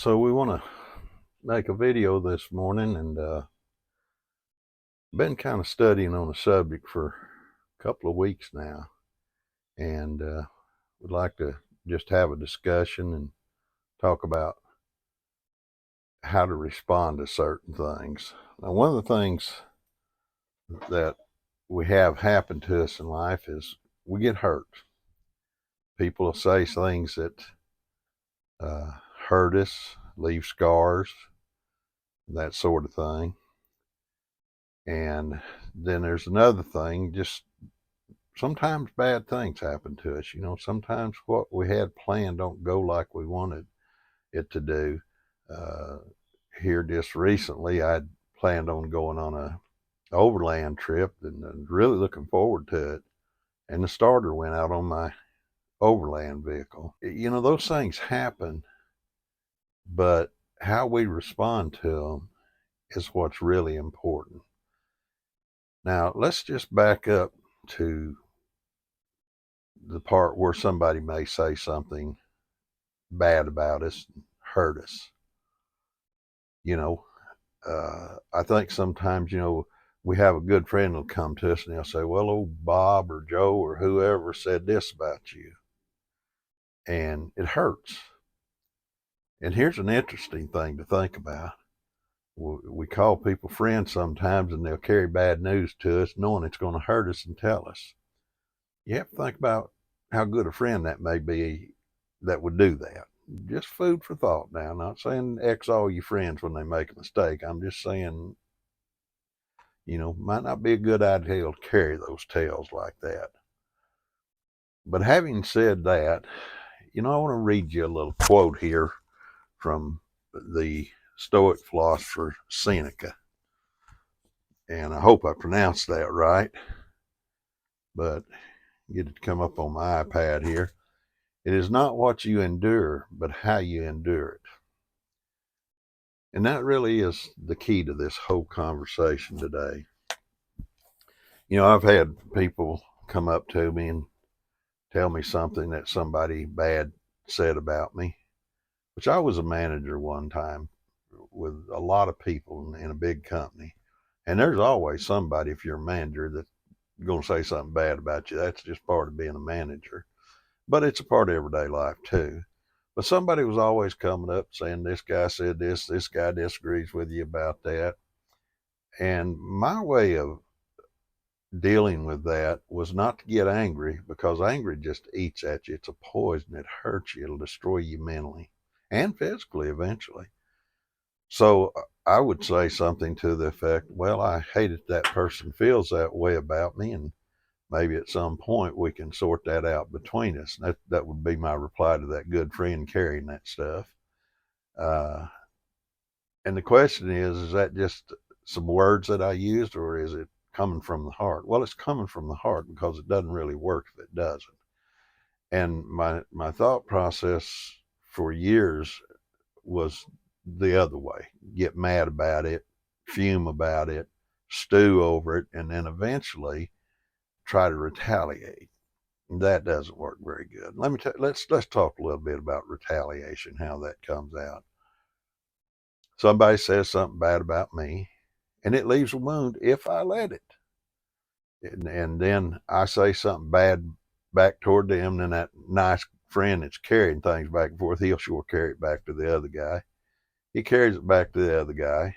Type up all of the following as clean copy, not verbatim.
So we want to make a video this morning, and been kind of studying on the subject for a couple of weeks now, and would like to just have a discussion and talk about how to respond to certain things. Now, one of the things that we have happen to us in life is we get hurt. People say things that uh, hurt us, leave scars, that sort of thing. And then there's another thing, just sometimes bad things happen to us. Sometimes what we had planned don't go like we wanted it to do. Uh, Here just recently, I'd planned on going on a overland trip and really looking forward to it. And the starter went out on my overland vehicle. Those things happen, but how we respond to them is what's really important. Now, let's just back up to the part where somebody may say something bad about us, hurt us. You know, I think sometimes, we have a good friend that'll come to us and they'll say, well, old Bob or Joe or whoever said this about you. And it hurts. And here's an interesting thing to think about. We call people friends sometimes and they'll carry bad news to us knowing it's going to hurt us and tell us. You have to think about how good a friend that may be that would do that. Just food for thought now. I'm not saying X all your friends when they make a mistake. I'm just saying, might not be a good idea to carry those tales like that. But having said that, I want to read you a little quote here from the Stoic philosopher Seneca. And I hope I pronounced that right, but get it to come up on my iPad here. It is not what you endure, but how you endure it. And that really is the key to this whole conversation today. I've had people come up to me and tell me something that somebody bad said about me, which I was a manager one time with a lot of people in a big company. And there's always somebody, if you're a manager, that's going to say something bad about you. That's just part of being a manager. But it's a part of everyday life too. But somebody was always coming up saying, this guy said this guy disagrees with you about that. And my way of dealing with that was not to get angry, because anger just eats at you. It's a poison. It hurts you. It'll destroy you mentally and physically eventually. So I would say something to the effect, well, I hate it that person feels that way about me, and maybe at some point we can sort that out between us. That would be my reply to that good friend carrying that stuff. Uh, and the question is that just some words that I used, or is it coming from the heart? Well, it's coming from the heart, because it doesn't really work if it doesn't. And my thought process for years was the other way: get mad about it, fume about it, stew over it, and then eventually try to retaliate. That doesn't work very good. Let's talk a little bit about retaliation, how that comes out. Somebody says something bad about me, and it leaves a wound if I let it. And then I say something bad back toward them, then that nice friend that's carrying things back and forth, he'll sure carry it back to the other guy. He carries it back to the other guy,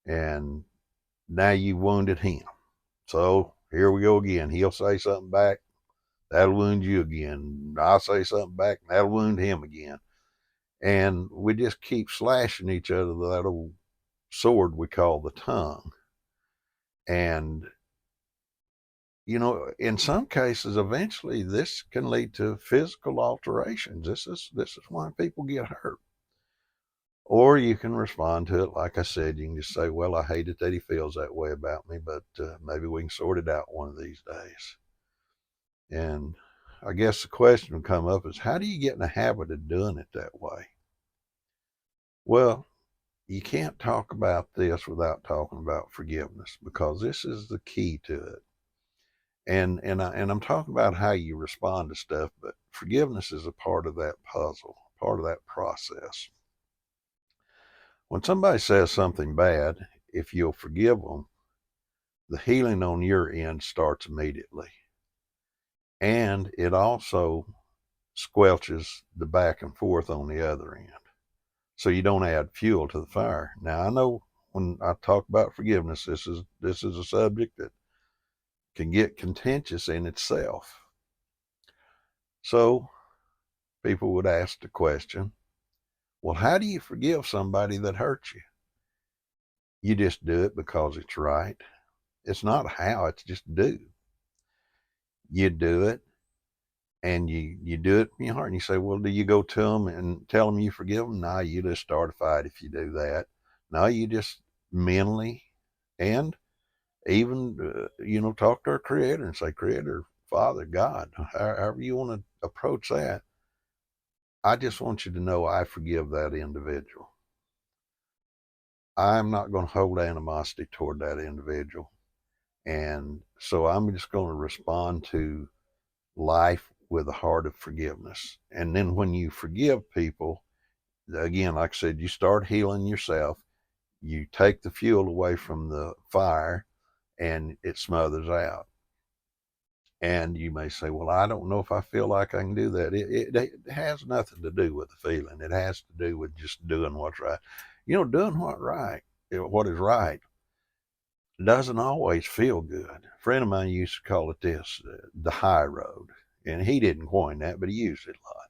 and now you wounded him. So here we go again. He'll say something back, that'll wound you again. I'll say something back, that'll wound him again. And we just keep slashing each other with that old sword we call the tongue. And in some cases, eventually this can lead to physical alterations. This is why people get hurt. Or you can respond to it, like I said. You can just say, well, I hate it that he feels that way about me, but maybe we can sort it out one of these days. And I guess the question will come up is, how do you get in the habit of doing it that way? Well, you can't talk about this without talking about forgiveness, because this is the key to it. And I'm talking about how you respond to stuff, but forgiveness is a part of that puzzle, part of that process. When somebody says something bad, if you'll forgive them, the healing on your end starts immediately. And it also squelches the back and forth on the other end. So you don't add fuel to the fire. Now I know when I talk about forgiveness, this is a subject that can get contentious in itself. So people would ask the question, well, how do you forgive somebody that hurt you? You just do it because it's right. It's not how, it's just do. You do it, and you do it in your heart. And you say, well, do you go to them and tell them you forgive them? No, you just start a fight if you do that. No, you just mentally and even, talk to our Creator and say, Creator, Father, God, however you want to approach that. I just want you to know I forgive that individual. I'm not going to hold animosity toward that individual. And so I'm just going to respond to life with a heart of forgiveness. And then when you forgive people, again, like I said, you start healing yourself. You take the fuel away from the fire and it smothers out. And you may say, well, I don't know if I feel like I can do that. It has nothing to do with the feeling. It has to do with just doing what's right. Doing what is right doesn't always feel good. A friend of mine used to call it this, the high road. And he didn't coin that, but he used it a lot.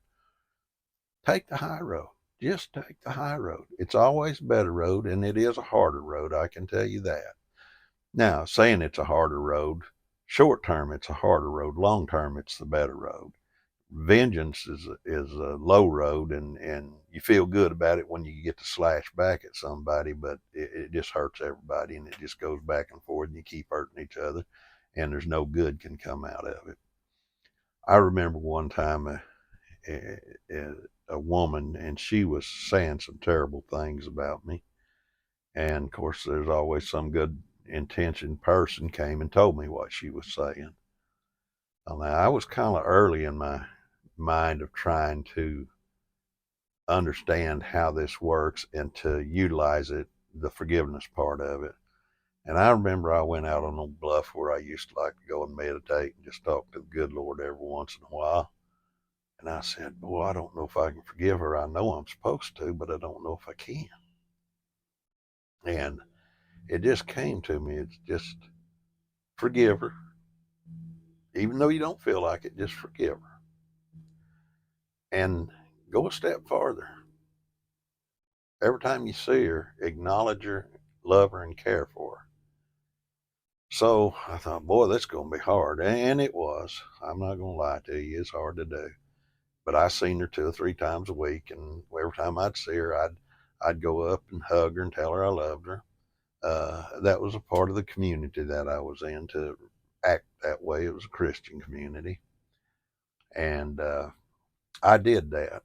Take the high road. Just take the high road. It's always a better road, and it is a harder road, I can tell you that. Now, saying it's a harder road, short term it's a harder road, long term it's the better road. Vengeance is a low road, and you feel good about it when you get to slash back at somebody, but it just hurts everybody, and it just goes back and forth, and you keep hurting each other, and there's no good can come out of it. I remember one time a woman, and she was saying some terrible things about me. And of course, there's always some good intentioned person came and told me what she was saying. Now, I was kind of early in my mind of trying to understand how this works and to utilize it, the forgiveness part of it. And I remember I went out on a bluff where I used to like to go and meditate and just talk to the good Lord every once in a while. And I said, boy, I don't know if I can forgive her. I know I'm supposed to, but I don't know if I can. And it just came to me. It's just forgive her. Even though you don't feel like it, just forgive her. And go a step farther. Every time you see her, acknowledge her, love her, and care for her. So I thought, boy, that's going to be hard. And it was. I'm not going to lie to you. It's hard to do. But I seen her 2 or 3 times a week. And every time I'd see her, I'd go up and hug her and tell her I loved her. That was a part of the community that I was in to act that way. It was a Christian community. And I did that.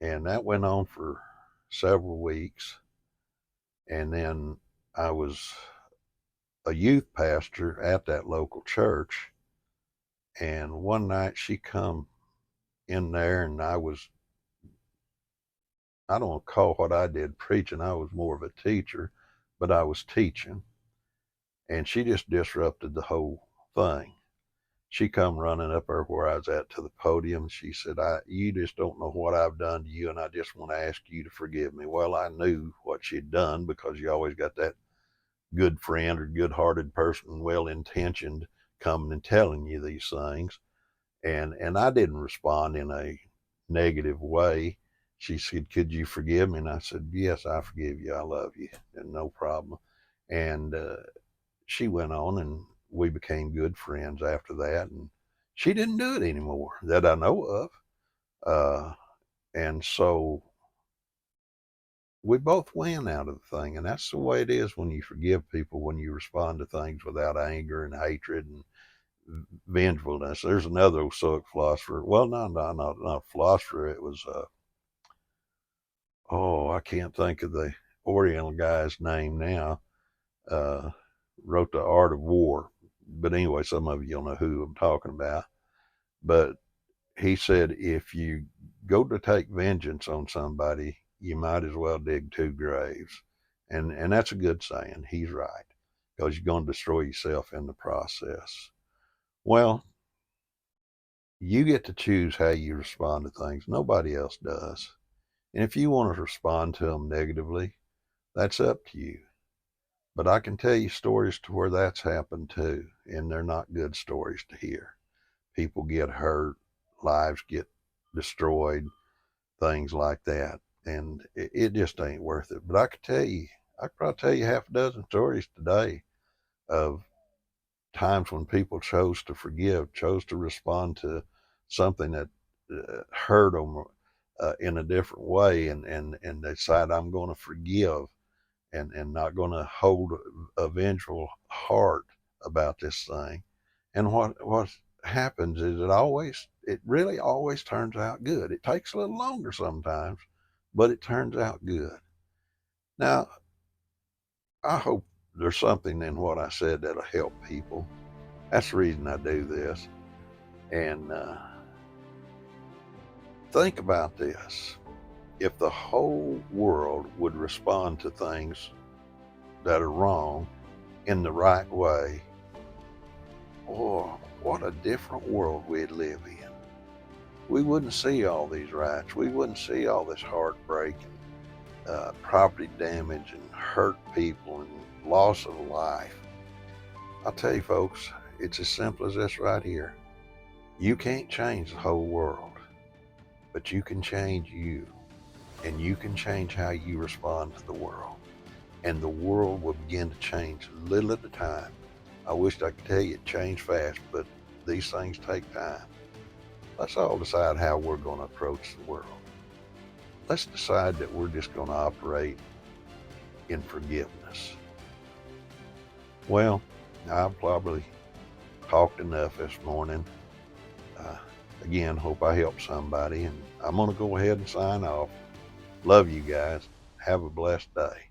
And that went on for several weeks. And then I was a youth pastor at that local church. And one night she come in there, and I don't call what I did preaching. I was more of a teacher, but I was teaching. And she just disrupted the whole thing. She come running up there where I was at to the podium. She said, you just don't know what I've done to you, and I just want to ask you to forgive me. Well, I knew what she'd done because you always got that good friend or good-hearted person, well-intentioned, coming and telling you these things. And I didn't respond in a negative way. She said, could you forgive me? And I said, yes, I forgive you. I love you, and no problem. And she went on, and we became good friends after that. And she didn't do it anymore that I know of. And so we both win out of the thing. And that's the way it is when you forgive people, when you respond to things without anger and hatred and vengefulness. There's another Stoic philosopher. Well, not philosopher. It was, I can't think of the Oriental guy's name now. Uh, wrote The Art of War. But anyway, some of you'll know who I'm talking about. But he said, if you go to take vengeance on somebody, you might as well dig two graves. And that's a good saying. He's right, because you're going to destroy yourself in the process. Well, you get to choose how you respond to things. Nobody else does. And if you want to respond to them negatively, that's up to you. But I can tell you stories to where that's happened too, and they're not good stories to hear. People get hurt, lives get destroyed, things like that. And it just ain't worth it. But I could probably tell you half a dozen stories today of times when people chose to forgive, chose to respond to something that hurt them in a different way, and they decide, I'm going to forgive, and not going to hold a vengeful heart about this thing. And what happens is it really always turns out good. It takes a little longer sometimes, but it turns out good. Now, I hope there's something in what I said that'll help people. That's the reason I do this. And think about this. If the whole world would respond to things that are wrong in the right way, oh, what a different world we'd live in. We wouldn't see all these riots. We wouldn't see all this heartbreak and property damage and hurt people and loss of life. I'll tell you, folks, it's as simple as this right here. You can't change the whole world, but you can change you, and you can change how you respond to the world. And the world will begin to change little at a time. I wish I could tell you it changed fast, but these things take time. Let's all decide how we're going to approach the world. Let's decide that we're just going to operate in forgiveness. Well, I've probably talked enough this morning. Again, hope I helped somebody, and I'm going to go ahead and sign off. Love you guys. Have a blessed day.